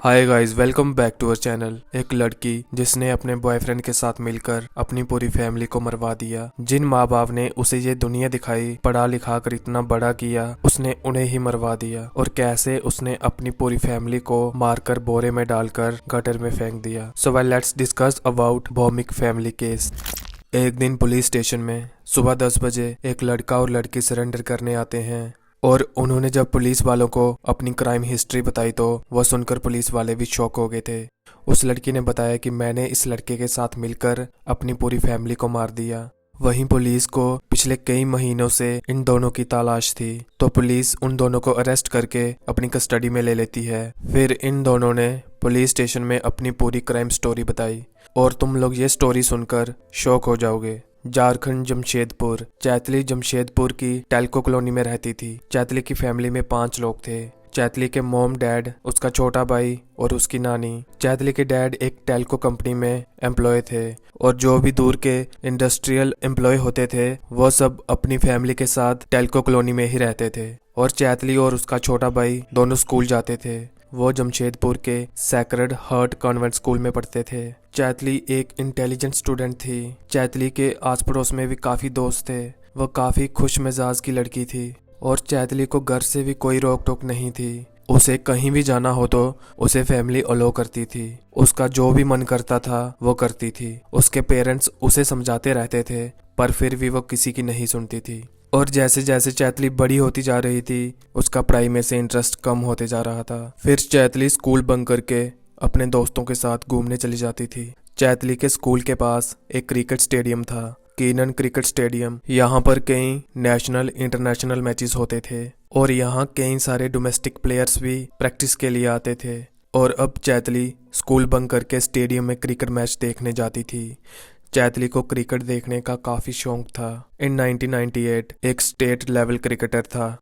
Hi guys, welcome back to our channel. एक लड़की जिसने अपने बॉयफ्रेंड के साथ मिलकर अपनी पूरी फैमिली को मरवा दिया। जिन माँ बाप ने उसे ये दुनिया दिखाई, पढ़ा लिखा कर इतना बड़ा किया, उसने उन्हें ही मरवा दिया। और कैसे उसने अपनी पूरी फैमिली को मारकर बोरे में डालकर गटर में फेंक दिया। So well, let's discuss about Bhowmik family case. एक दिन पुलिस स्टेशन में सुबह 10 बजे एक लड़का और लड़की सरेंडर करने आते हैं। और उन्होंने जब पुलिस वालों को अपनी क्राइम हिस्ट्री बताई तो वह सुनकर पुलिस वाले भी शॉक हो गए थे। उस लड़की ने बताया कि मैंने इस लड़के के साथ मिलकर अपनी पूरी फैमिली को मार दिया। वहीं पुलिस को पिछले कई महीनों से इन दोनों की तलाश थी, तो पुलिस उन दोनों को अरेस्ट करके अपनी कस्टडी में ले लेती है। फिर इन दोनों ने पुलिस स्टेशन में अपनी पूरी क्राइम स्टोरी बताई और तुम लोग ये स्टोरी सुनकर शॉक हो जाओगे। झारखंड जमशेदपुर। चैतली जमशेदपुर की टेल्को कॉलोनी में रहती थी। चैतली की फैमिली में 5 लोग थे। चैतली के मॉम, डैड, उसका छोटा भाई और उसकी नानी। चैतली के डैड एक टेल्को कंपनी में एम्प्लॉय थे और जो भी दूर के इंडस्ट्रियल एम्प्लॉय होते थे वो सब अपनी फैमिली के साथ टेल्को कॉलोनी में ही रहते थे। और चैतली और उसका छोटा भाई दोनों स्कूल जाते थे। वो जमशेदपुर के सैक्रेड हार्ट कॉन्वेंट स्कूल में पढ़ते थे। चैतली एक इंटेलिजेंट स्टूडेंट थी। चैतली के आस पड़ोस में भी काफ़ी दोस्त थे। वह काफ़ी खुश मिजाज की लड़की थी और चैतली को घर से भी कोई रोक टोक नहीं थी। उसे कहीं भी जाना हो तो उसे फैमिली अलो करती थी। उसका जो भी मन करता था वो करती थी। उसके पेरेंट्स उसे समझाते रहते थे पर फिर भी वो किसी की नहीं सुनती थी। और जैसे जैसे चैतली बड़ी होती जा रही थी उसका पढ़ाई में से इंटरेस्ट कम होते जा रहा था। फिर चैतली स्कूल बंक करके अपने दोस्तों के साथ घूमने चली जाती थी। चैतली के स्कूल के पास एक क्रिकेट स्टेडियम था, कीनन क्रिकेट स्टेडियम। यहाँ पर कई नेशनल इंटरनेशनल मैचेस होते थे और यहाँ कई सारे डोमेस्टिक प्लेयर्स भी प्रैक्टिस के लिए आते थे। और अब चैतली स्कूल बंक करके स्टेडियम में क्रिकेट मैच देखने जाती थी। चैतली को क्रिकेट देखने का काफी शौक था। इन 1998 एक स्टेट लेवल क्रिकेटर था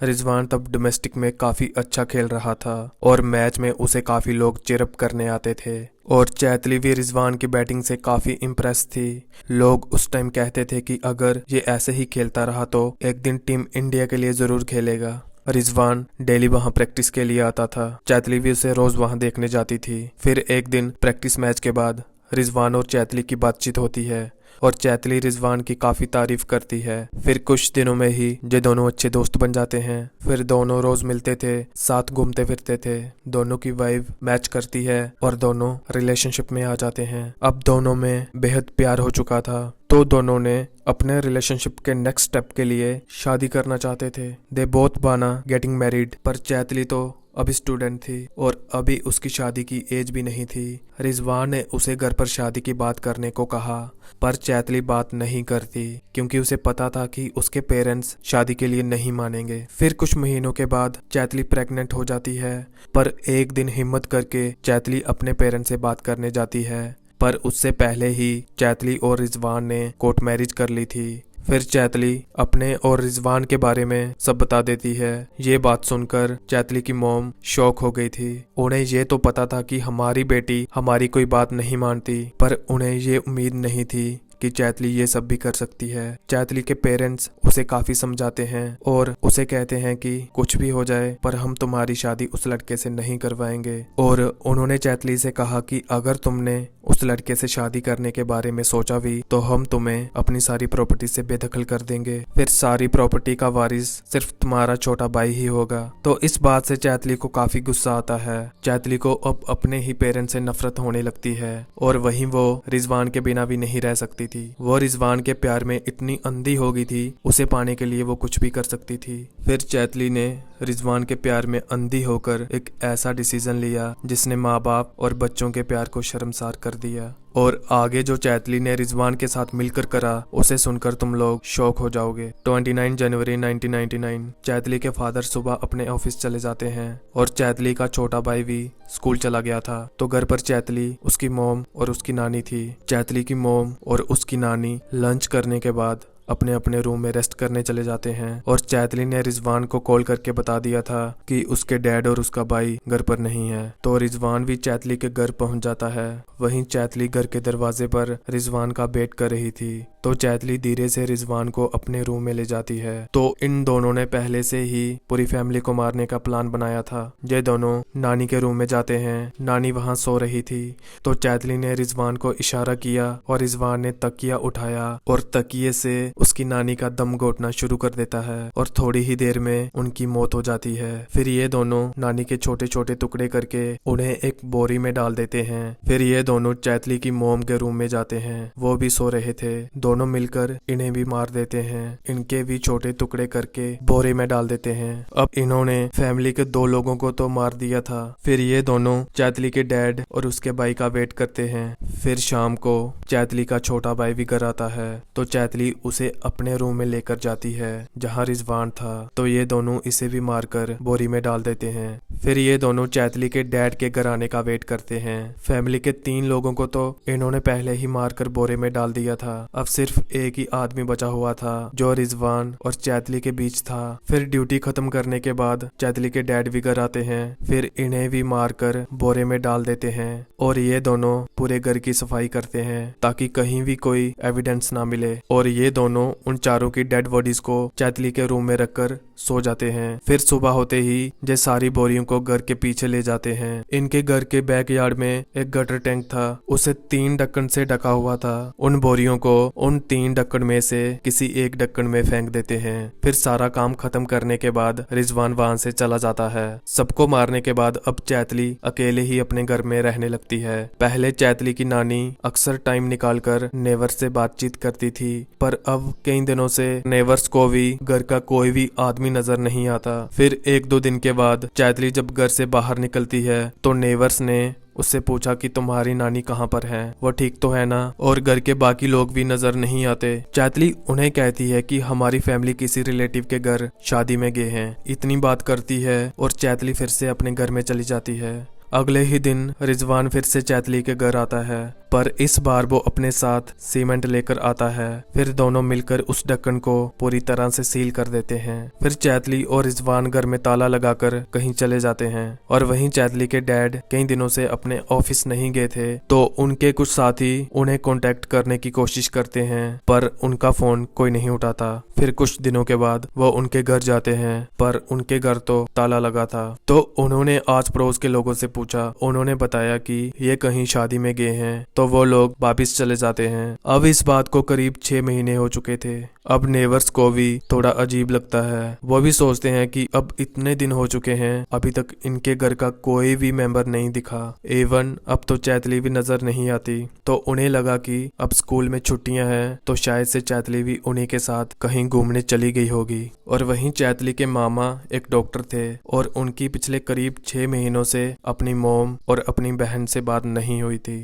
रिजवान तब डोमेस्टिक में काफी अच्छा खेल रहा था और मैच में उसे काफी लोग चिरअप करने आते थे। और चैतली भी रिजवान की बैटिंग से काफी इम्प्रेस थी। लोग उस टाइम कहते थे कि अगर ये ऐसे ही खेलता रहा तो एक दिन टीम इंडिया के लिए जरूर खेलेगा। रिजवान डेली वहां प्रैक्टिस के लिए आता था। चैतली भी उसे रोज वहां देखने जाती थी। फिर एक दिन प्रैक्टिस मैच के बाद रिजवान और चैतली की बातचीत होती है और चैतली रिजवान की काफी तारीफ करती है। फिर कुछ दिनों में ही ये दोनों अच्छे दोस्त बन जाते हैं। फिर दोनों रोज मिलते थे, साथ घूमते फिरते थे। दोनों की वाइफ मैच करती है और दोनों रिलेशनशिप में आ जाते हैं। अब दोनों में बेहद प्यार हो चुका था तो दोनों ने अपने रिलेशनशिप के नेक्स्ट स्टेप के लिए शादी करना चाहते थे। They both want getting married. पर चैतली तो अभी स्टूडेंट थी और अभी उसकी शादी की एज भी नहीं थी। रिजवान ने उसे घर पर शादी की बात करने को कहा पर चैतली बात नहीं करती क्योंकि उसे पता था कि उसके पेरेंट्स शादी के लिए नहीं मानेंगे। फिर कुछ महीनों के बाद चैतली प्रेग्नेंट हो जाती है पर एक दिन हिम्मत करके चैतली अपने पेरेंट्स से बात करने जाती है। पर उससे पहले ही चैतली और रिजवान ने कोर्ट मैरिज कर ली थी। फिर चैतली अपने और रिजवान के बारे में सब बता देती है। ये बात सुनकर चैतली की मॉम शॉक हो गई थी। उन्हें ये तो पता था कि हमारी बेटी हमारी कोई बात नहीं मानती, पर उन्हें ये उम्मीद नहीं थी कि चैतली ये सब भी कर सकती है। चैतली के पेरेंट्स उसे काफी समझाते हैं और उसे कहते हैं कि कुछ भी हो जाए पर हम तुम्हारी शादी उस लड़के से नहीं करवाएंगे। और उन्होंने चैतली से कहा कि अगर तुमने उस लड़के से शादी करने के बारे में सोचा भी तो हम तुम्हें अपनी सारी प्रॉपर्टी से बेदखल कर देंगे। फिर सारी प्रॉपर्टी का वारिस सिर्फ तुम्हारा छोटा भाई ही होगा। तो इस बात से चैतली को काफी गुस्सा आता है। चैतली को अब अपने ही पेरेंट्स से नफरत होने लगती है और वहीं वो रिजवान के बिना भी नहीं रह सकती थी। वो रिजवान के प्यार में इतनी अंधी हो गई थी, उसे पाने के लिए वो कुछ भी कर सकती थी। फिर चैतली ने रिजवान के प्यार में अंधी होकर एक ऐसा डिसीजन लिया जिसने माँ बाप और बच्चों के प्यार को शर्मसार कर दिया। और आगे जो चैतली ने रिजवान के साथ मिलकर करा उसे सुनकर तुम लोग शॉक हो जाओगे। 29 जनवरी 1999 चैतली के फादर सुबह अपने ऑफिस चले जाते हैं और चैतली का छोटा भाई भी स्कूल चला गया था। तो घर पर चैतली, उसकी मॉम और उसकी नानी थी। चैतली की मॉम और उसकी नानी लंच करने के बाद अपने अपने रूम में रेस्ट करने चले जाते हैं और चैतली ने रिजवान को कॉल करके बता दिया था कि उसके डैड और उसका भाई घर पर नहीं है। तो रिजवान भी चैतली के घर पहुंच जाता है। वहीं चैतली घर के दरवाजे पर रिजवान का वेट कर रही थी। तो तो चैतली धीरे से रिजवान को अपने रूम में ले जाती है। तो इन दोनों ने पहले से ही पूरी फैमिली को मारने का प्लान बनाया था। ये दोनों नानी के रूम में जाते हैं। नानी वहां सो रही थी। तो चैतली ने रिजवान को इशारा किया और रिजवान ने तकिया उठाया और तकिए से उसकी नानी का दम घोटना शुरू कर देता है और थोड़ी ही देर में उनकी मौत हो जाती है। फिर ये दोनों नानी के छोटे छोटे टुकड़े करके उन्हें एक बोरी में डाल देते हैं। फिर ये दोनों चैतली की मोम के रूम में जाते हैं। वो भी सो रहे थे। दोनों मिलकर इन्हें भी मार देते हैं। इनके भी छोटे टुकड़े करके बोरे में डाल देते हैं। अब इन्होंने फैमिली के 2 लोगों को तो मार दिया था। फिर ये दोनों चैतली के डैड और उसके भाई का वेट करते हैं। फिर शाम को चैतली का छोटा भाई भी घर आता है। तो चैतली उसे अपने रूम में लेकर जाती है जहाँ रिजवान था। तो ये दोनों इसे भी मारकर बोरी में डाल देते हैं। फिर ये दोनों चैतली के डैड के घर आने का वेट करते हैं। फैमिली के 3 लोगों को तो इन्होंने पहले ही मारकर बोरे में डाल दिया था। अब सिर्फ एक ही आदमी बचा हुआ था जो रिजवान और चैतली के बीच था। फिर ड्यूटी खत्म करने के बाद चैतली के डैड भी घर आते हैं। फिर इन्हें भी मारकर बोरे में डाल देते हैं और ये दोनों पूरे घर की सफाई करते हैं ताकि कहीं भी कोई एविडेंस ना मिले। और ये दोनों उन चारों की डेड बॉडीज को चैतली के रूम में रखकर सो जाते हैं। फिर सुबह होते ही ये सारी बोरियों को घर के पीछे ले जाते हैं। इनके घर के बैकयार्ड में एक गटर टैंक था। उसे 3 ढक्कन से ढका हुआ था। उन बोरियों को उन 3 ढक्कन में से किसी एक ढक्कन में फेंक देते हैं। फिर सारा काम खत्म करने के बाद रिजवान वहां से चला जाता है। सबको मारने के बाद अब चैतली अकेले ही अपने घर में रहने लगती है। पहले चैतली की नानी अक्सर टाइम निकालकर नेवर्स से बातचीत करती थी, पर अब कई दिनों से नेवर्स को भी घर का कोई भी आदमी नजर नहीं आता। फिर 1-2 दिन के बाद चैतली जब घर से बाहर निकलती है तो नेवर्स ने उससे पूछा कि तुम्हारी नानी कहाँ पर है, वो ठीक तो है ना, और घर के बाकी लोग भी नजर नहीं आते। चैतली उन्हें कहती है कि हमारी फैमिली किसी रिलेटिव के घर शादी में गए हैं। इतनी बात करती है और चैतली फिर से अपने घर में चली जाती है। अगले ही दिन रिजवान फिर से चैतली के घर आता है, पर इस बार वो अपने साथ सीमेंट लेकर आता है। फिर दोनों मिलकर उस ढक्कन को पूरी तरह से सील कर देते हैं। फिर चैतली और रिजवान घर में ताला लगाकर कहीं चले जाते हैं। और वहीं चैतली के डैड कई दिनों से अपने ऑफिस नहीं गए थे, तो उनके कुछ साथी उन्हें कांटेक्ट करने की कोशिश करते हैं, पर उनका फोन कोई नहीं उठाता। फिर कुछ दिनों के बाद वो उनके घर जाते हैं, पर उनके घर तो ताला लगा था। तो उन्होंने आस पड़ोस के लोगों से पूछा। उन्होंने बताया कि ये कहीं शादी में गए हैं। तो वो लोग वापिस चले जाते हैं। अब इस बात को करीब 6 महीने हो चुके थे। अब नेवर्स को भी थोड़ा अजीब लगता है। वो भी सोचते हैं कि अब इतने दिन हो चुके हैं, अभी तक इनके घर का कोई भी मेंबर नहीं दिखा। एवन अब तो चैतली भी नजर नहीं आती। तो उन्हें लगा कि अब स्कूल में छुट्टियां हैं, तो शायद से चैतली भी उन्हीं के साथ कहीं घूमने चली गई होगी। और वहीं चैतली के मामा एक डॉक्टर थे और उनकी पिछले करीब 6 महीनों से अपनी मोम और अपनी बहन से बात नहीं हुई थी।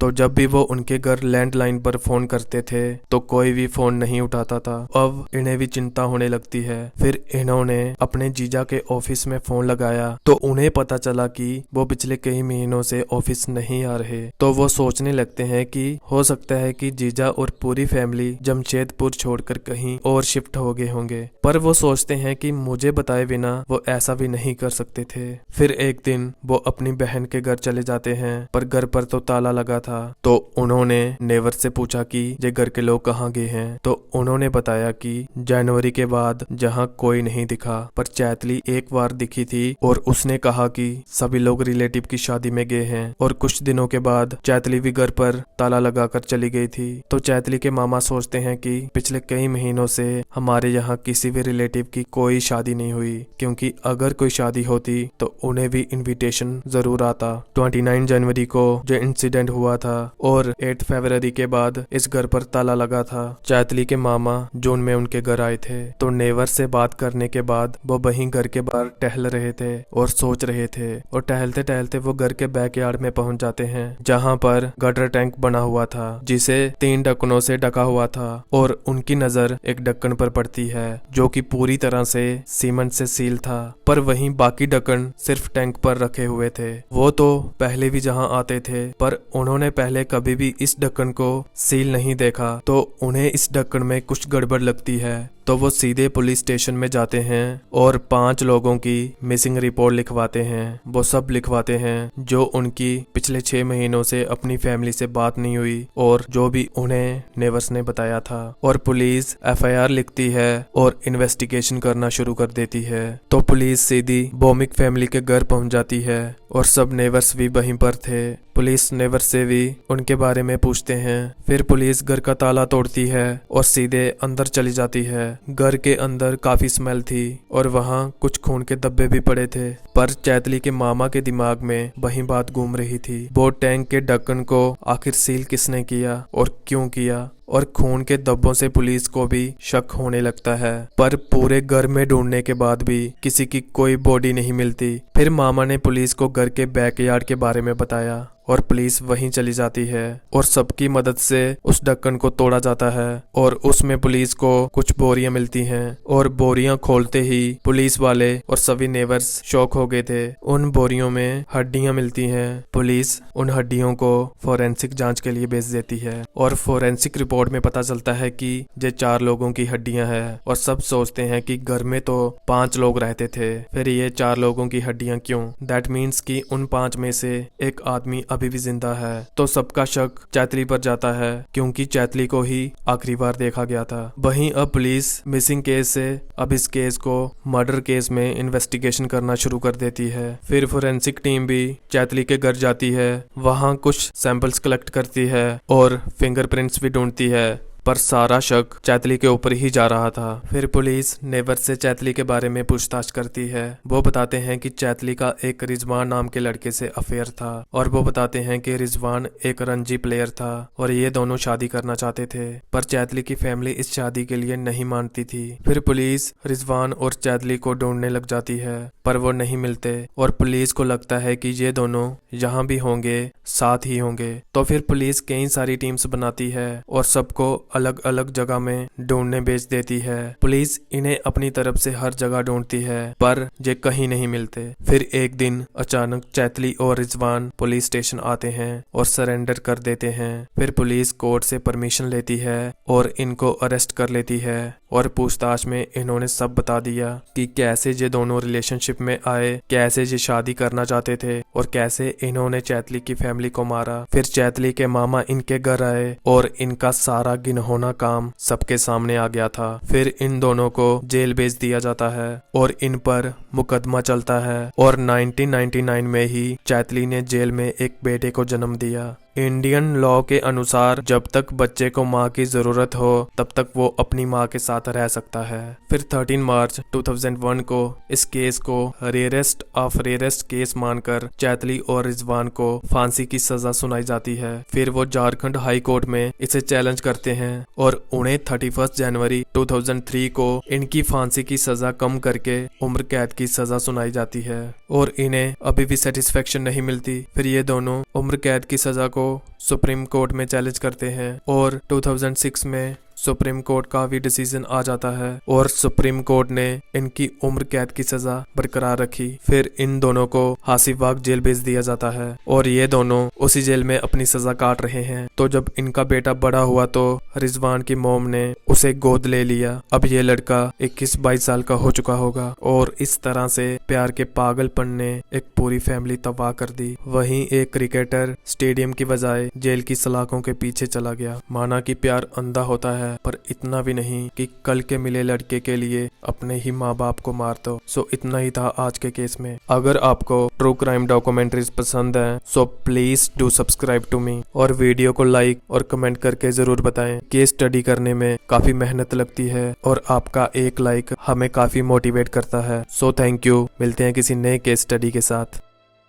तो जब भी वो उनके घर लैंडलाइन पर फोन करते थे तो कोई भी फोन नहीं उठाता था। अब इन्हें भी चिंता होने लगती है। फिर इन्होंने अपने जीजा के ऑफिस में फोन लगाया तो उन्हें पता चला कि वो पिछले कई महीनों से ऑफिस नहीं आ रहे। तो वो सोचने लगते हैं कि हो सकता है कि जीजा और पूरी फैमिली जमशेदपुर छोड़कर कहीं और शिफ्ट हो गए होंगे। पर वो सोचते हैं कि मुझे बताए बिना वो ऐसा भी नहीं कर सकते थे। फिर एक दिन वो अपनी बहन के घर चले जाते हैं, पर घर पर तो ताला लगा था। तो उन्होंने नेवर से पूछा कि ये घर के लोग कहाँ गए हैं। तो उन्होंने बताया कि जनवरी के बाद जहाँ कोई नहीं दिखा, पर चैतली एक बार दिखी थी और उसने कहा कि सभी लोग रिलेटिव की शादी में गए हैं। और कुछ दिनों के बाद चैतली भी घर पर ताला लगाकर चली गई थी। तो चैतली के मामा सोचते हैं कि पिछले कई महीनों से हमारे यहाँ किसी भी रिलेटिव की कोई शादी नहीं हुई, क्योंकि अगर कोई शादी होती तो उन्हें भी इनविटेशन जरूर आता। 29 जनवरी को जो इंसिडेंट हुआ था और 8 फरवरी के बाद इस घर पर ताला लगा था। चैतली के मामा जून में उनके घर आए थे। तो नेवर से बात करने के बाद वो वहीं घर के बाहर टहल रहे थे और सोच रहे थे। और टहलते टहलते वो घर के बैकयार्ड में पहुंच जाते हैं, जहां पर गटर टैंक बना हुआ था जिसे 3 ढक्कनों से ढका हुआ था। और उनकी नजर एक ढक्कन पर पड़ती है जो कि पूरी तरह से सीमेंट से सील था, पर वहीं बाकी ढक्कन सिर्फ टैंक पर रखे हुए थे। वो तो पहले भी जहां आते थे, पर उन्होंने पहले कभी भी इस ढक्कन को सील नहीं देखा। तो उन्हें इस ढक्कन में कुछ गड़बड़ लगती है। तो वो सीधे पुलिस स्टेशन में जाते हैं और 5 लोगों की मिसिंग रिपोर्ट लिखवाते हैं। वो सब लिखवाते हैं जो उनकी पिछले 6 महीनों से अपनी फैमिली से बात नहीं हुई और जो भी उन्हें नेवर्स ने बताया था। और पुलिस FIR लिखती है और इन्वेस्टिगेशन करना शुरू कर देती है। तो पुलिस सीधी भौमिक फैमिली के घर पहुंच जाती है और सब नेवर्स भी वहीं पर थे। पुलिस नेवर्स से भी उनके बारे में पूछते हैं। फिर पुलिस घर का ताला तोड़ती है और सीधे अंदर चली जाती है। घर के अंदर काफी स्मेल थी और वहाँ कुछ खून के धब्बे भी पड़े थे, पर चैतली के मामा के दिमाग में वही बात घूम रही थी। वो टैंक के ढक्कन को आखिर सील किसने किया और क्यों किया, और खून के धब्बों से पुलिस को भी शक होने लगता है। पर पूरे घर में ढूंढने के बाद भी किसी की कोई बॉडी नहीं मिलती। फिर मामा ने पुलिस को घर के बैकयार्ड के बारे में बताया और पुलिस वहीं चली जाती है और सबकी मदद से उस ढक्कन को तोड़ा जाता है और उसमें पुलिस को कुछ बोरियां मिलती हैं। और बोरियां खोलते ही पुलिस वाले और सभी नेबर्स शॉक हो गए थे। उन बोरियों में हड्डियां मिलती हैं। पुलिस उन हड्डियों को फोरेंसिक जांच के लिए भेज देती है और फोरेंसिक रिपोर्ट में पता चलता है कि ये 4 लोगों की हड्डियां हैं। और सब सोचते हैं कि घर में तो 5 लोग रहते थे, फिर ये 4 लोगों की हड्डियां क्यों? दैट मीन्स कि उन 5 में से एक आदमी अभी भी जिंदा है। तो सबका शक चैतली पर जाता है क्योंकि चैतली को ही आखिरी बार देखा गया था। वहीं अब पुलिस मिसिंग केस से अब इस केस को मर्डर केस में इन्वेस्टिगेशन करना शुरू कर देती है। फिर फोरेंसिक टीम भी चैतली के घर जाती है, वहां कुछ सैंपल्स कलेक्ट करती है और फिंगरप्रिंट्स भी ढूंढती है, पर सारा शक चैतली के ऊपर ही जा रहा था। फिर पुलिस नेवर से चैतली के बारे में पूछताछ करती है। वो बताते हैं कि चैतली का एक रिजवान नाम के लड़के से अफेयर था और वो बताते हैं कि रिजवान एक रणजी प्लेयर था और ये दोनों शादी करना चाहते थे, पर चैतली की फैमिली इस शादी के लिए नहीं मानती थी। फिर पुलिस रिजवान और चैतली को ढूंढने लग जाती है, पर वो नहीं मिलते और पुलिस को लगता है कि ये दोनों यहाँ भी होंगे, साथ ही होंगे। तो फिर पुलिस कई सारी टीम्स बनाती है और सबको अलग अलग जगह में ढूंढने भेज देती है। पुलिस इन्हें अपनी तरफ से हर जगह ढूंढती है, पर ये कहीं नहीं मिलते। फिर एक दिन अचानक चैतली और रिजवान पुलिस स्टेशन आते हैं और सरेंडर कर देते हैं। फिर पुलिस कोर्ट से परमिशन लेती है और इनको अरेस्ट कर लेती है और पूछताछ में इन्होंने सब बता दिया कि कैसे ये दोनों रिलेशनशिप में आए, कैसे ये शादी करना चाहते थे और कैसे इन्होंने चैतली की फैमिली को मारा। फिर चैतली के मामा इनके घर आए और इनका सारा गिनहोना काम सबके सामने आ गया था। फिर इन दोनों को जेल भेज दिया जाता है और इन पर मुकदमा चलता है और 1999 में ही चैतली ने जेल में एक बेटे को जन्म दिया। इंडियन लॉ के अनुसार जब तक बच्चे को माँ की जरूरत हो तब तक वो अपनी माँ के साथ रह सकता है। फिर 13 मार्च 2001 को इस केस को रेयरेस्ट ऑफ रेयरेस्ट केस मानकर चैतली और रिजवान को फांसी की सजा सुनाई जाती है। फिर वो झारखंड हाई कोर्ट में इसे चैलेंज करते हैं और उन्हें 31 जनवरी 2003 को इनकी फांसी की सजा कम करके उम्र कैद की सजा सुनाई जाती है और इन्हें अभी भी सेटिस्फेक्शन नहीं मिलती। फिर ये दोनों उम्र कैद की सजा को सुप्रीम कोर्ट में चैलेंज करते हैं और 2006 में सुप्रीम कोर्ट का भी डिसीजन आ जाता है और सुप्रीम कोर्ट ने इनकी उम्र कैद की सजा बरकरार रखी। फिर इन दोनों को हासीबाग जेल भेज दिया जाता है और ये दोनों उसी जेल में अपनी सजा काट रहे हैं। तो जब इनका बेटा बड़ा हुआ तो रिजवान की मोम ने उसे गोद ले लिया। अब ये लड़का 21-22 साल का हो चुका होगा और इस तरह से प्यार के पागलपन ने एक पूरी फैमिली तबाह कर दी। वहीं एक क्रिकेटर स्टेडियम की बजाय जेल की सलाखों के पीछे चला गया। माना कि प्यार अंधा होता है, पर इतना भी नहीं कि कल के मिले लड़के के लिए अपने ही माँ बाप को मार दो। सो इतना ही था आज के केस में। अगर आपको ट्रू क्राइम डॉक्यूमेंट्रीज पसंद है so please do subscribe to me और वीडियो को लाइक और कमेंट करके जरूर बताएं। केस स्टडी करने में काफी मेहनत लगती है और आपका एक लाइक हमें काफी मोटिवेट करता है। So thank you. मिलते हैं किसी नए केस स्टडी के साथ।